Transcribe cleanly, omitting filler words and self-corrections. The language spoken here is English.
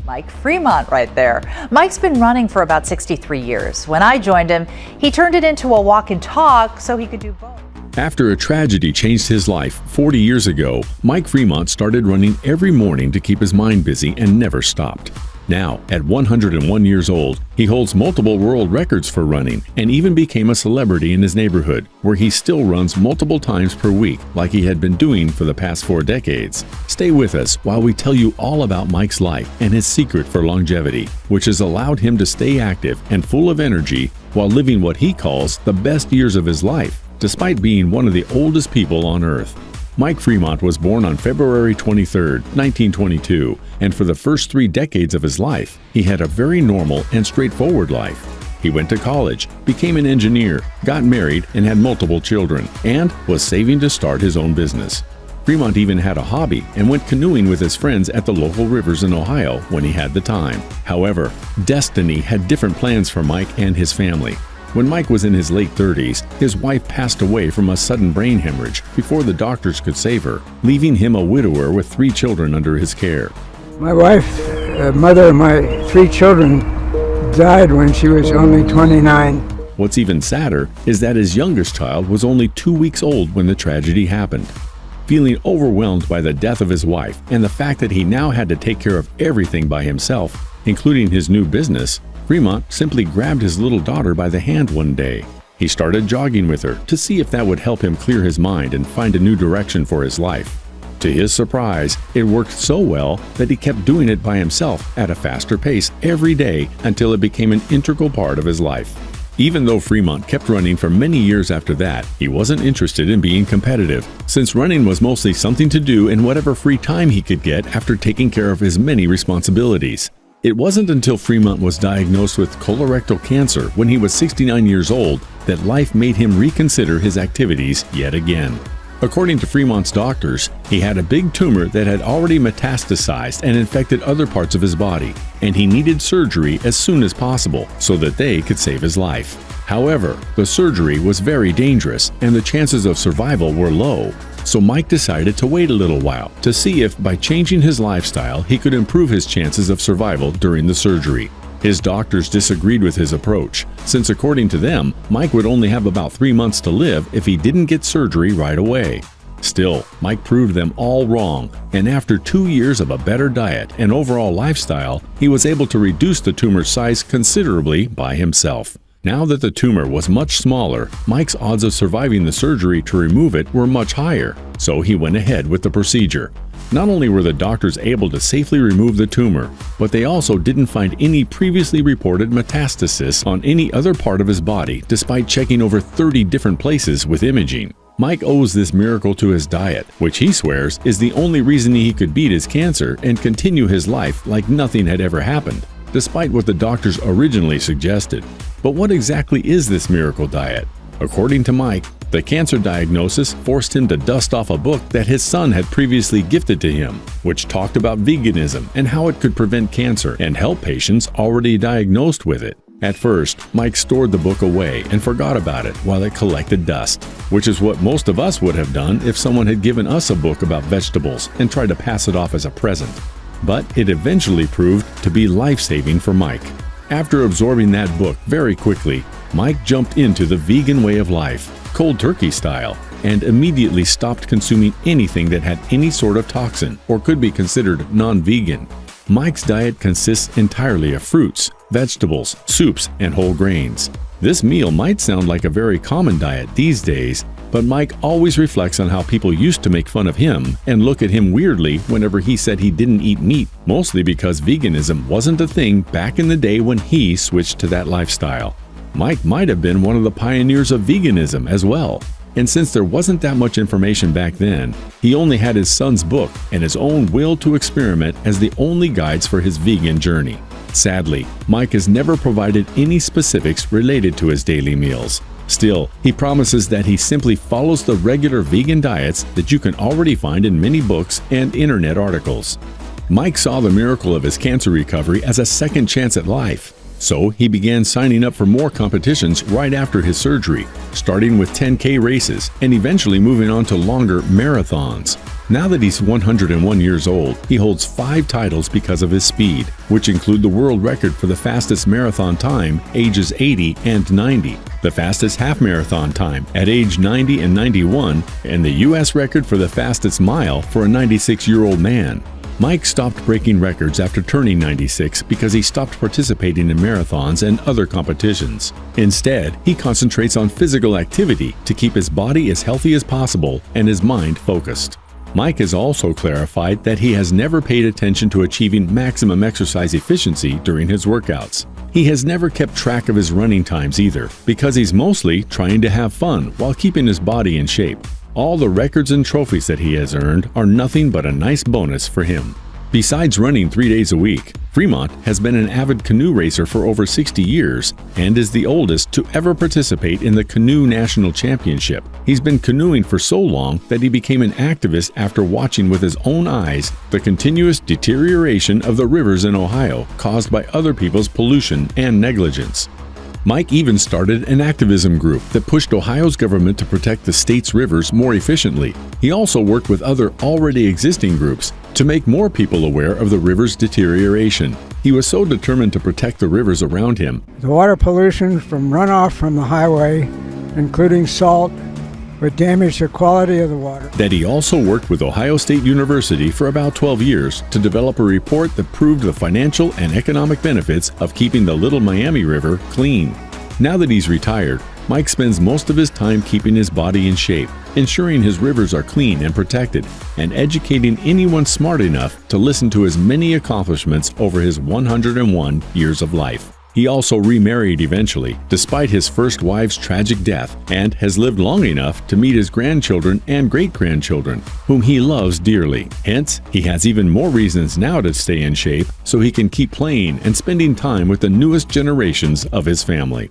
Mike Fremont right there. Mike's been running for about 63 years. When I joined him, he turned it into a walk and talk so he could do both. After a tragedy changed his life 40 years ago, Mike Fremont started running every morning to keep his mind busy and never stopped. Now, at 101 years old, he holds multiple world records for running and even became a celebrity in his neighborhood, where he still runs multiple times per week like he had been doing for the past 4 decades. Stay with us while we tell you all about Mike's life and his secret for longevity, which has allowed him to stay active and full of energy while living what he calls the best years of his life, despite being one of the oldest people on Earth. Mike Fremont was born on February 23, 1922, and for the first 3 decades of his life, he had a very normal and straightforward life. He went to college, became an engineer, got married, and had multiple children, and was saving to start his own business. Fremont even had a hobby and went canoeing with his friends at the local rivers in Ohio when he had the time. However, destiny had different plans for Mike and his family. When Mike was in his late 30s, his wife passed away from a sudden brain hemorrhage before the doctors could save her, leaving him a widower with 3 children under his care. My wife, mother of my 3 children, died when she was only 29. What's even sadder is that his youngest child was only 2 weeks old when the tragedy happened. Feeling overwhelmed by the death of his wife and the fact that he now had to take care of everything by himself, including his new business, Fremont simply grabbed his little daughter by the hand one day. He started jogging with her to see if that would help him clear his mind and find a new direction for his life. To his surprise, it worked so well that he kept doing it by himself at a faster pace every day until it became an integral part of his life. Even though Fremont kept running for many years after that, he wasn't interested in being competitive, since running was mostly something to do in whatever free time he could get after taking care of his many responsibilities. It wasn't until Fremont was diagnosed with colorectal cancer when he was 69 years old that life made him reconsider his activities yet again. According to Fremont's doctors, he had a big tumor that had already metastasized and infected other parts of his body, and he needed surgery as soon as possible so that they could save his life. However, the surgery was very dangerous and the chances of survival were low. So Mike decided to wait a little while to see if by changing his lifestyle he could improve his chances of survival during the surgery. His doctors disagreed with his approach, since according to them, Mike would only have about 3 months to live if he didn't get surgery right away. Still, Mike proved them all wrong, and after 2 years of a better diet and overall lifestyle, he was able to reduce the tumor's size considerably by himself. Now that the tumor was much smaller, Mike's odds of surviving the surgery to remove it were much higher, so he went ahead with the procedure. Not only were the doctors able to safely remove the tumor, but they also didn't find any previously reported metastasis on any other part of his body despite checking over 30 different places with imaging. Mike owes this miracle to his diet, which he swears is the only reason he could beat his cancer and continue his life like nothing had ever happened, despite what the doctors originally suggested. But what exactly is this miracle diet? According to Mike, the cancer diagnosis forced him to dust off a book that his son had previously gifted to him, which talked about veganism and how it could prevent cancer and help patients already diagnosed with it. At first, Mike stored the book away and forgot about it while it collected dust, which is what most of us would have done if someone had given us a book about vegetables and tried to pass it off as a present. But it eventually proved to be life-saving for Mike. After absorbing that book very quickly, Mike jumped into the vegan way of life, cold turkey style, and immediately stopped consuming anything that had any sort of toxin or could be considered non-vegan. Mike's diet consists entirely of fruits, vegetables, soups, and whole grains. This meal might sound like a very common diet these days, but Mike always reflects on how people used to make fun of him and look at him weirdly whenever he said he didn't eat meat, mostly because veganism wasn't a thing back in the day when he switched to that lifestyle. Mike might have been one of the pioneers of veganism as well. And since there wasn't that much information back then, he only had his son's book and his own will to experiment as the only guides for his vegan journey. Sadly, Mike has never provided any specifics related to his daily meals. Still, he promises that he simply follows the regular vegan diets that you can already find in many books and internet articles. Mike saw the miracle of his cancer recovery as a second chance at life. So he began signing up for more competitions right after his surgery, starting with 10K races and eventually moving on to longer marathons. Now that he's 101 years old, he holds 5 titles because of his speed, which include the world record for the fastest marathon time, ages 80 and 90, the fastest half marathon time at age 90 and 91, and the U.S. record for the fastest mile for a 96-year-old man. Mike stopped breaking records after turning 96 because he stopped participating in marathons and other competitions. Instead, he concentrates on physical activity to keep his body as healthy as possible and his mind focused. Mike has also clarified that he has never paid attention to achieving maximum exercise efficiency during his workouts. He has never kept track of his running times either, because he's mostly trying to have fun while keeping his body in shape. All the records and trophies that he has earned are nothing but a nice bonus for him. Besides running 3 days a week, Fremont has been an avid canoe racer for over 60 years and is the oldest to ever participate in the Canoe National Championship. He's been canoeing for so long that he became an activist after watching with his own eyes the continuous deterioration of the rivers in Ohio caused by other people's pollution and negligence. Mike even started an activism group that pushed Ohio's government to protect the state's rivers more efficiently. He also worked with other already existing groups to make more people aware of the river's deterioration. He was so determined to protect the rivers around him. The water pollution from runoff from the highway, including salt, would damage the quality of the water. That he also worked with Ohio State University for about 12 years to develop a report that proved the financial and economic benefits of keeping the Little Miami River clean. Now that he's retired, Mike spends most of his time keeping his body in shape, ensuring his rivers are clean and protected, and educating anyone smart enough to listen to his many accomplishments over his 101 years of life. He also remarried eventually, despite his first wife's tragic death, and has lived long enough to meet his grandchildren and great-grandchildren, whom he loves dearly. Hence, he has even more reasons now to stay in shape so he can keep playing and spending time with the newest generations of his family.